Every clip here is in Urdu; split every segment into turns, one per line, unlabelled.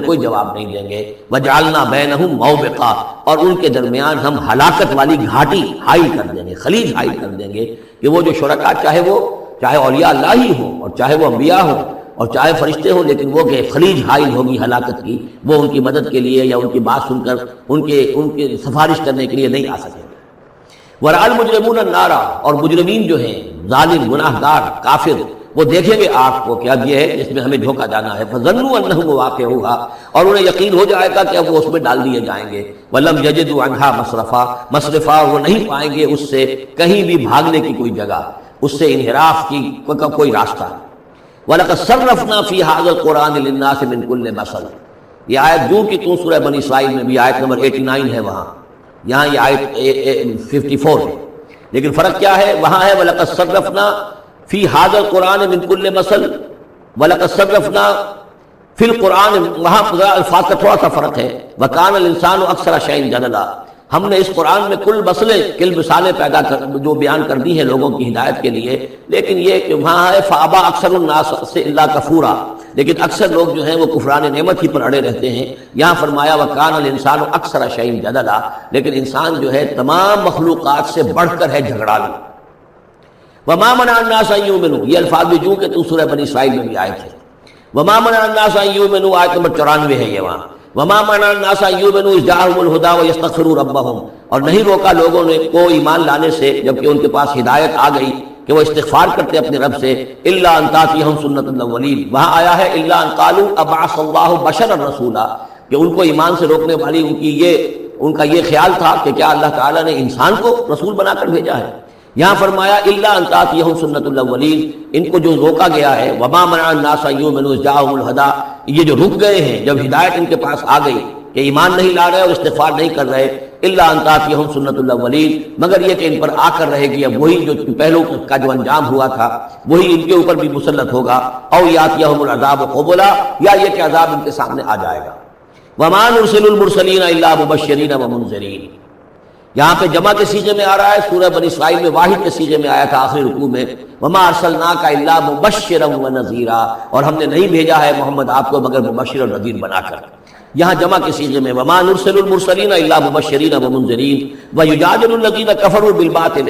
کوئی جواب نہیں دیں گے۔ وجعلنا بینہم موبقا، اور ان کے درمیان ہم ہلاکت والی گھاٹی حائل کر دیں گے، خلیج حائل کر دیں گے کہ وہ جو شرکاء چاہے اولیاء اللہ ہی ہوں اور چاہے وہ انبیاء ہوں اور چاہے فرشتے ہوں، لیکن وہ کہ خلیج حائل ہوگی ہلاکت کی، وہ ان کی مدد کے لیے یا ان کی بات سن کر ان کے سفارش کرنے کے لیے نہیں آ سکیں گے۔ ورأى المجرمون النار، اور مجرمین جو ہیں ظالم گناہ گار کافر، وہ دیکھیں گے آگ کو کہ اب یہ ہے جس میں ہمیں دھوکہ جانا ہے۔ فظنوا انہم واقعوها، اور انہیں یقین ہو جائے گا کہ اب وہ اس میں ڈال دیے جائیں گے۔ ولم یجدوا عنہا مصرفا، وہ نہیں پائیں گے اس سے کہیں بھی بھاگنے کی کوئی جگہ، اس سے انحراف کی کوئی راستہ۔ وَلَقَدْ صَرَّفْنَا فِي هَذَا الْقُرْآنِ لِلنَّاسِ مِنْ كُلِّ مَثَلٍ، یہ آیت جو کہ تو سورہ بنی اسرائیل میں بھی آیت نمبر 89 ہے، وہاں یہاں یہ آیت 54 ہے، لیکن فرق کیا ہے؟ وہاں ہے وَلَقَدْ صَرَّفْنَا فِي هَذَا الْقُرْآنِ مِنْ كُلِّ مَثَلٍ، وَلَقَدْ صَرَّفْنَا فِي الْقُرْآنِ، وہاں الفاظ کا تھوڑا سا فرق ہے۔ وَكَانَ الْإِنسَانُ أَكْثَرَ شَيْءٍ جَدَلًا، ہم نے اس قرآن میں کل مثالیں پیدا کر جو بیان کر دی ہیں لوگوں کی ہدایت کے لیے، لیکن یہ کہ وہاں ہے فَأَبَى أَكْثَرُ النَّاسِ إِلَّا كَفُورًا، لیکن اکثر لوگ جو ہیں وہ کفران نعمت ہی پر اڑے رہتے ہیں۔ یہاں فرمایا وَكَانَ الْإِنسَانُ أَكْثَرَ شَيْءٍ جَدَلًا، لیکن انسان جو ہے تمام مخلوقات سے بڑھ کر ہے جھگڑالو۔ وَمَا مَنَعَ النَّاسَ أَن يُؤْمِنُوا، یہ الفاظ بھی جو کہ تو سورہ بنی اسرائیل میں بھی آئے تھے۔ وَمَا مَنَعَ النَّاسَ أَن يُؤْمِنُوا آیت نمبر 94 ہے یہ وہاں۔ وَمَا مَنَعَ النَّاسَ أَن يُؤْمِنُوا إِذْ جَاءَهُمُ الْهُدَىٰ وَيَسْتَغْفِرُوا رَبَّهُمْ، اور نہیں روکا لوگوں نے کو ایمان لانے سے جبکہ ان کے پاس ہدایت آ گئی کہ وہ استغفار کرتے اپنے رب سے۔ إِلَّا أَن تَأْتِيَهُمْ سُنَّةُ الْأَوَّلِينَ، وہاں آیا ہے إِلَّا أَن قَالُوا أَبْعَثَ اللَّهُ بَشَرًا رَسُولًا، کہ ان کو ایمان سے روکنے والی ان کا یہ خیال تھا کہ کیا اللہ تعالیٰ نے انسان کو رسول بنا کر بھیجا ہے۔ یہاں فرمایا إِلَّا أَن تَأْتِيَهُمْ سُنَّةُ الْأَوَّلِينَ، ان کو جو روکا گیا ہے وَمَا مَنَعَ النَّاسَ أَن يُؤْمِنُوا إِذْ جَاءَهُمُ الْهُدَىٰ، یہ جو رک گئے ہیں جب ہدایت ان کے پاس آ گئی کہ ایمان نہیں لا رہے اور استغفار نہیں کر رہے، إِلَّا أَن تَأْتِيَهُمْ سُنَّةُ الْأَوَّلِينَ، مگر یہ کہ ان پر آ کر رہے گی اب وہی جو پہلو کا جو انجام ہوا تھا وہی ان کے اوپر بھی مسلط ہوگا۔ أَوْ يَأْتِيَهُمُ الْعَذَابُ قُبُلًا، یا یہ کہ عذاب ان کے سامنے آ جائے گا۔ وَمَا نُرْسِلُ الْمُرْسَلِينَ إِلَّا مُبَشِّرِينَ وَمُنذِرِينَ، یہاں پہ جمع کے سیغے میں آ رہا ہے، سورہ بنی اسرائیل میں واحد کے سیغے میں آیا تھا آخری رکوع میں وَمَا أَرْسَلْنَاكَ إِلَّا مُبَشِّرًا وَنَذِيرًا، اور ہم نے نہیں بھیجا ہے محمد آپ کو مگر مبشر اور نذیر بنا کر۔ یہاں جمع کے سیغے میں وَمَا نُرْسِلُ الْمُرْسَلِينَ إِلَّا مُبَشِّرِينَ وَمُنذِرِينَ وَيُجَادِلُ الَّذِينَ كَفَرُوا بِالْبَاطِلِ،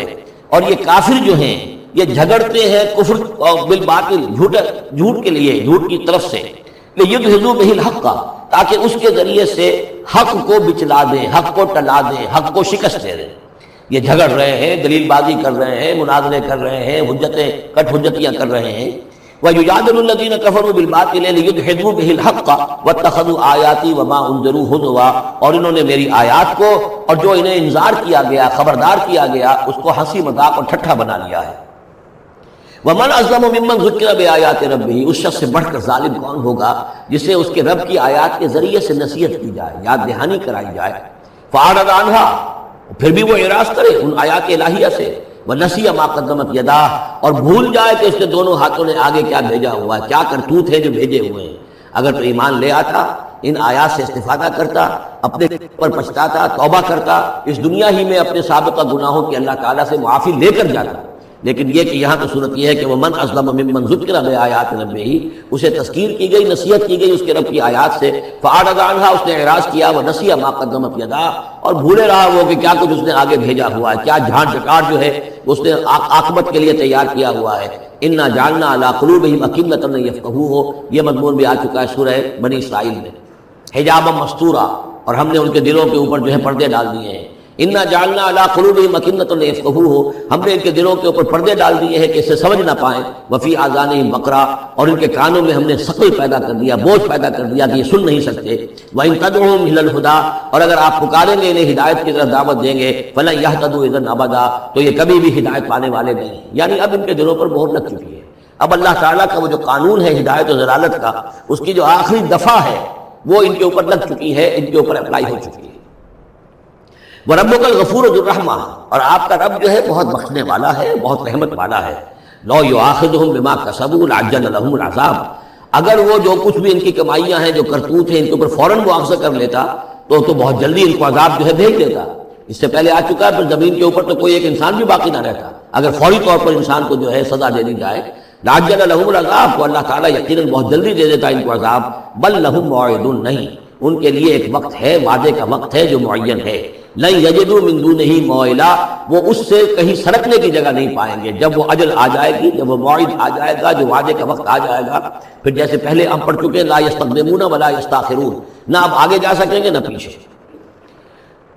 اور یہ کافر جو ہیں یہ جھگڑتے ہیں کفر اور بالباطل، جھوٹ کے لیے، جھوٹ کی طرف سے، لِيُدْحِضُوا بِهِ الْحَقَّ، تاکہ اس کے ذریعے سے حق کو بچلا دیں، حق کو ٹلا دیں، حق کو شکست دے دیں۔ یہ جھگڑ رہے ہیں، دلیل بازی کر رہے ہیں، مناظرے کر رہے ہیں، حجتیاں کر رہے ہیں۔ وَيُجَادِلُ الَّذِينَ كَفَرُوا بِالْبَاطِلِ لِيُدْحِضُوا بِهِ الْحَقَّ وَاتَّخَذُوا آيَاتِي وَمَا أُنذِرُوا هُزُوًا، اور انہوں نے میری آیات کو اور جو انہیں انذار کیا گیا، خبردار کیا گیا، اس کو ہنسی مذاق اور ٹھٹھا بنا لیا ہے۔ وَمَنْ أَظْلَمُ مِمَّنْ ذُكِّرَ بِآيَاتِ رَبِّهِ، اس شخص سے بڑھ کر ظالم کون ہوگا جسے اس کے رب کی آیات کے ذریعے سے نصیحت کی جائے، یاد دہانی کرائی جائے۔ فَأَعْرَضَ عَنْهَا، پھر بھی وہ اعراض کرے ان آیات الہیہ سے۔ وَنَسِیَ مَا قَدَّمَتْ يَدَاهُ، اور بھول جائے کہ اس کے دونوں ہاتھوں نے آگے کیا بھیجا ہوا ہے، کیا کرتوت ہے جو بھیجے ہوئے ہیں۔ اگر تو ایمان لے آتا، ان آیات سے استفادہ کرتا، اپنے پر پچھتاتا، توبہ کرتا، اس دنیا ہی میں اپنے سابقہ گناہوں کی اللہ تعالیٰ سے معافی لے کر جاتا۔ لیکن یہ کہ یہاں تو صورت یہ ہے کہ وَمَنْ أَظْلَمُ مِمَّنْ ذُكِّرَ بِآيَاتِ رَبِّهِ، اسے تذکیر کی گئی، نصیحت کی گئی اس کے رب کی آیات سے۔ فَأَعْرَضَ عَنْهَا، اس نے اعراض کیا۔ وَنَسِیَ مَا قَدَّمَتْ يَدَاهُ، اور بھولے رہا وہ کہ کیا کچھ اس نے آگے بھیجا ہوا ہے، کیا جھانٹ جھکاڑ جو ہے اس نے عاقبت کے لیے تیار کیا ہوا ہے۔ إِنَّا جَعَلْنَا عَلَىٰ قُلُوبِهِمْ أَكِنَّةً أَن يَفْقَهُوهُ، یہ مضمون بھی آ چکا ہے سورہ بنی اسرائیل میں۔ حجابا مستورا، اور ہم نے ان کے دلوں کے اوپر جو ہے پردے ڈال دیے ہیں۔ اِنَّا جَعَلْنَا عَلَىٰ قُلُوبِهِمْ أَكِنَّةً أَن يَفْقَهُوهُ، ہم نے ان کے دلوں کے اوپر پردے ڈال دیے ہیں کہ اسے سمجھ نہ پائیں۔ وَفِي آذَانِهِمْ وَقْرًا، اور ان کے کانوں میں ہم نے ثقل پیدا کر دیا، بوجھ پیدا کر دیا کہ یہ سن نہیں سکتے۔ وَإِن تَدْعُوهُمْ إِلَى الْهُدَىٰ، اور اگر آپ پکاریں گے انہیں ہدایت کی طرف دعوت دیں گے، فَلَن يَهْتَدُوا إِذًا أَبَدًا، تو یہ کبھی بھی ہدایت پانے والے نہیں ہیں۔ یعنی اب ان کے دلوں پر مہر لگ چکی ہے۔ اب اللہ تعالیٰ کا وہ جو قانون ہے ہدایت و ضلالت کا، اس کی جو آخری دفعہ ہے وہ ان کے اوپر لگ چکی ہے، ان کے اوپر اپلائی ہو چکی ہے۔ وَرَبُّكَ الْغَفُورُ ذُو الرَّحْمَةِ، اور آپ کا رب جو ہے بہت بخشنے والا ہے، بہت رحمت والا ہے۔ لَوْ يُؤَاخِذُهُم بِمَا كَسَبُوا لَعَجَّلَ لَهُمُ الْعَذَابَ، اگر وہ جو کچھ بھی ان کی کمائیاں ہیں، جو کرتوت ہیں، ان کے اوپر فوراً مواخذہ کر لیتا تو بہت جلدی ان کو عذاب جو ہے بھیج دیتا۔ اس سے پہلے آ چکا ہے، پھر زمین کے اوپر تو کوئی ایک انسان بھی باقی نہ رہتا اگر فوری طور پر انسان کو جو ہے سزا دے دی جائے۔ لعجل لهم العذاب، تو اللہ تعالیٰ یقیناً بہت جلدی دے دیتا ان کو عذاب، بل لهم موعد، نہیں ان کے لیے ایک وقت ہے، وعدے کا وقت ہے جو معین ہے، لن یجدوا من دونہ موئلا، وہ اس سے کہیں سرکنے کی جگہ نہیں پائیں گے۔ جب وہ اجل آ جائے گی، جب وہ موعد آ جائے گا، جو وعدے کا وقت آ جائے گا، پھر جیسے پہلے ہم پڑھ چکے لا یستقدمون ولا یستاخرون، نہ اب آگے جا سکیں گے نہ پیچھے۔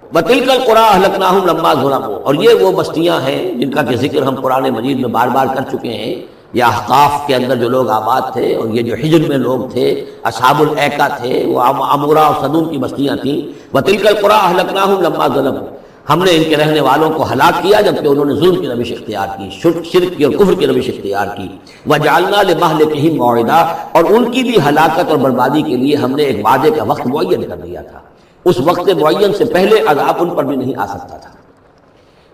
وَتِلْكَ الْقُرَىٰ أَهْلَكْنَاهُمْ لَمَّا ظَلَمُوا، اور یہ وہ بستیاں ہیں جن کا کہ ذکر ہم قرآن مجید میں بار بار کر چکے ہیں، یہ احقاف کے اندر جو لوگ آباد تھے، اور یہ جو حجر میں لوگ تھے، اصحاب الایکا تھے، وہ عمورہ اور صدوم کی بستیاں تھیں۔ وَتِلْكَ الْقُرَىٰ أَهْلَكْنَاهُمْ لَمَّا ظَلَمُوا، ہم نے ان کے رہنے والوں کو ہلاک کیا جبکہ انہوں نے ظلم کی روش اختیار کی، شرک کی اور کفر کی روش اختیار کی۔ وَجَعَلْنَا لِمَهْلِكِهِمْ مَوْعِدًا، اور ان کی بھی ہلاکت اور بربادی کے لیے ہم نے ایک وعدے کا وقت معین کر دیا تھا، اس وقت معین سے پہلے عذاب ان پر بھی نہیں آ سکتا تھا۔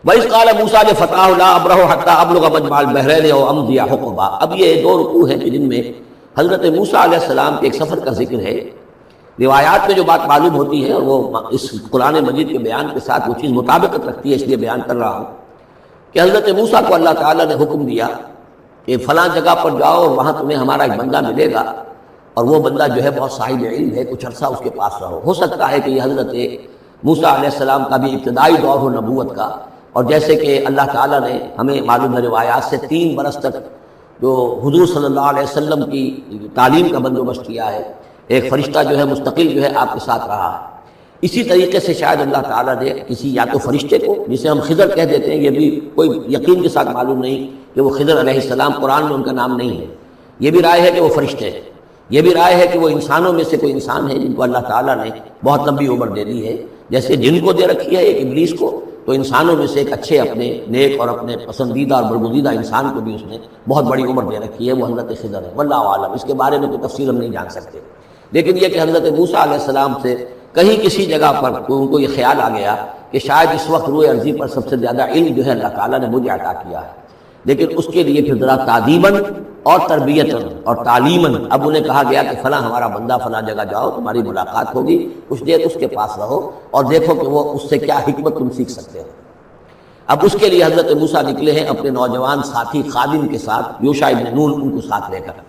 وَإِذْ قَالَ مُوسَىٰ لِفَتَاهُ لَا أَبْرَحُ حَتَّىٰ أَبْلُغَ مَجْمَعَ الْبَحْرَيْنِ أَوْ أَمْضِيَ حُقُبًا، اب یہ دو رکوع ہیں کہ جن میں حضرت موسیٰ علیہ السلام کے ایک سفر کا ذکر ہے۔ روایات میں جو بات معلوم ہوتی ہے، اور وہ اس قرآن مجید کے بیان کے ساتھ وہ چیز مطابقت رکھتی ہے، اس لیے بیان کر رہا ہوں کہ حضرت موسیٰ کو اللہ تعالیٰ نے حکم دیا کہ فلاں جگہ پر جاؤ اور وہاں تمہیں ہمارا ایک بندہ ملے گا، اور وہ بندہ جو ہے بہت صاحب علم ہے، کچھ عرصہ اس کے پاس رہو۔ ہو سکتا ہے کہ یہ حضرت موسیٰ علیہ السلام کا بھی ابتدائی دور ہو نبوت کا، اور جیسے کہ اللہ تعالیٰ نے ہمیں معلوم ہے روایات سے 3 برس تک جو حضور صلی اللہ علیہ وسلم کی تعلیم کا بندوبست کیا ہے، ایک فرشتہ جو ہے مستقل جو ہے آپ کے ساتھ رہا ہے، اسی طریقے سے شاید اللہ تعالیٰ نے کسی یا تو فرشتے کو، جسے ہم خضر کہہ دیتے ہیں، یہ بھی کوئی یقین کے ساتھ معلوم نہیں کہ وہ خضر علیہ السلام، قرآن میں ان کا نام نہیں ہے، یہ بھی رائے ہے کہ وہ فرشتے ہیں، یہ بھی رائے ہے کہ وہ انسانوں میں سے کوئی انسان ہے جن کو اللہ تعالیٰ نے بہت لمبی عمر دے دی ہے، جیسے جن کو دے رکھی ہے ایک ابلیس کو، تو انسانوں میں سے ایک اچھے اپنے نیک اور اپنے پسندیدہ اور برگزیدہ انسان کو بھی اس نے بہت بڑی عمر دے رکھی ہے، وہ حضرت خضر ہے۔ واللہ عالم، اس کے بارے میں کوئی تفصیل ہم نہیں جان سکتے، لیکن یہ کہ حضرت موسیٰ علیہ السلام سے کہیں کسی جگہ پر ان کو یہ خیال آ گیا کہ شاید اس وقت روئے ارضی پر سب سے زیادہ علم جو ہے اللہ تعالیٰ نے مجھے عطا کیا ہے، لیکن اس کے لیے پھر ذرا تعدیباً اور تربیتاً اور تعلیماً اب انہیں کہا گیا کہ فلاں ہمارا بندہ فلاں جگہ جاؤ، تمہاری ملاقات ہوگی، کچھ دیر اس کے پاس رہو اور دیکھو کہ وہ اس سے کیا حکمت تم سیکھ سکتے ہو۔ اب اس کے لیے حضرت موسیٰ نکلے ہیں اپنے نوجوان ساتھی خادم کے ساتھ، یوشع ابن نون ان کو ساتھ لے کر۔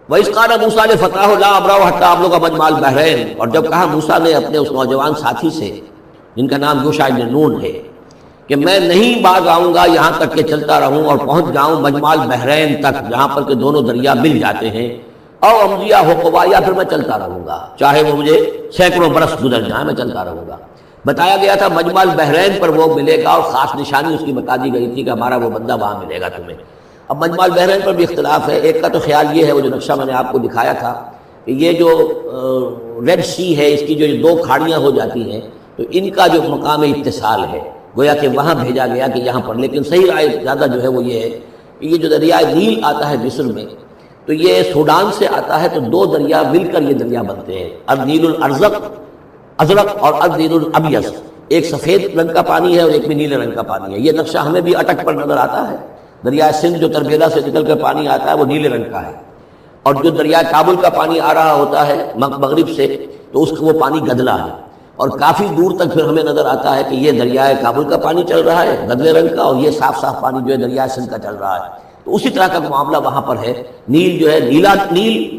وَإِذْ قَالَ مُوسَىٰ لِفَتَاهُ لَا أَبْرَحُ حَتَّىٰ أَبْلُغَ مَجْمَعَ الْبَحْرَيْنِ، اور جب کہا موسیٰ نے اپنے اس نوجوان ساتھی سے جن کا نام یوشع ابن نون ہے کہ میں نہیں باز آؤں گا یہاں تک کہ چلتا رہوں اور پہنچ جاؤں مجمع البحرین تک، جہاں پر کہ دونوں دریا مل جاتے ہیں، او امضی حقبا، یا پھر میں چلتا رہوں گا، چاہے وہ مجھے سینکڑوں برس گزر جائیں میں چلتا رہوں گا۔ بتایا گیا تھا مجمع البحرین پر وہ ملے گا، اور خاص نشانی اس کی بتا دی گئی تھی کہ ہمارا وہ بندہ وہاں ملے گا تمہیں۔ اب مجمع البحرین پر بھی اختلاف ہے، ایک کا تو خیال یہ ہے، وہ جو نقشہ میں نے آپ کو دکھایا تھا، کہ یہ جو ریڈ سی ہے، اس کی جو 2 کھاڑیاں ہو جاتی ہیں، تو ان کا جو مقام اتصال ہے گویا کہ وہاں بھیجا گیا کہ یہاں پر، لیکن صحیح رائے زیادہ جو ہے وہ یہ ہے کہ یہ جو دریائے نیل آتا ہے مصر میں، تو یہ سوڈان سے آتا ہے، تو 2 دریا مل کر یہ دریا بنتے ہیں، النیل الازرق اور النیل الابیض، ایک سفید رنگ کا پانی ہے اور ایک بھی نیلے رنگ کا پانی ہے۔ یہ نقشہ ہمیں بھی اٹک پر نظر آتا ہے، دریائے سندھ جو تربیلا سے نکل کر پانی آتا ہے وہ نیلے رنگ کا ہے، اور جو دریائے کابل کا پانی آ رہا ہوتا ہے مغرب سے، تو اس کا وہ پانی گدلا ہے، اور کافی دور تک پھر ہمیں نظر آتا ہے کہ یہ دریائے کابل کا پانی چل رہا ہے گدلے رنگ کا، اور یہ صاف صاف پانی جو ہے دریائے سندھ کا چل رہا ہے۔ تو اسی طرح کا معاملہ وہاں پر ہے، نیل جو ہے نیلا نیل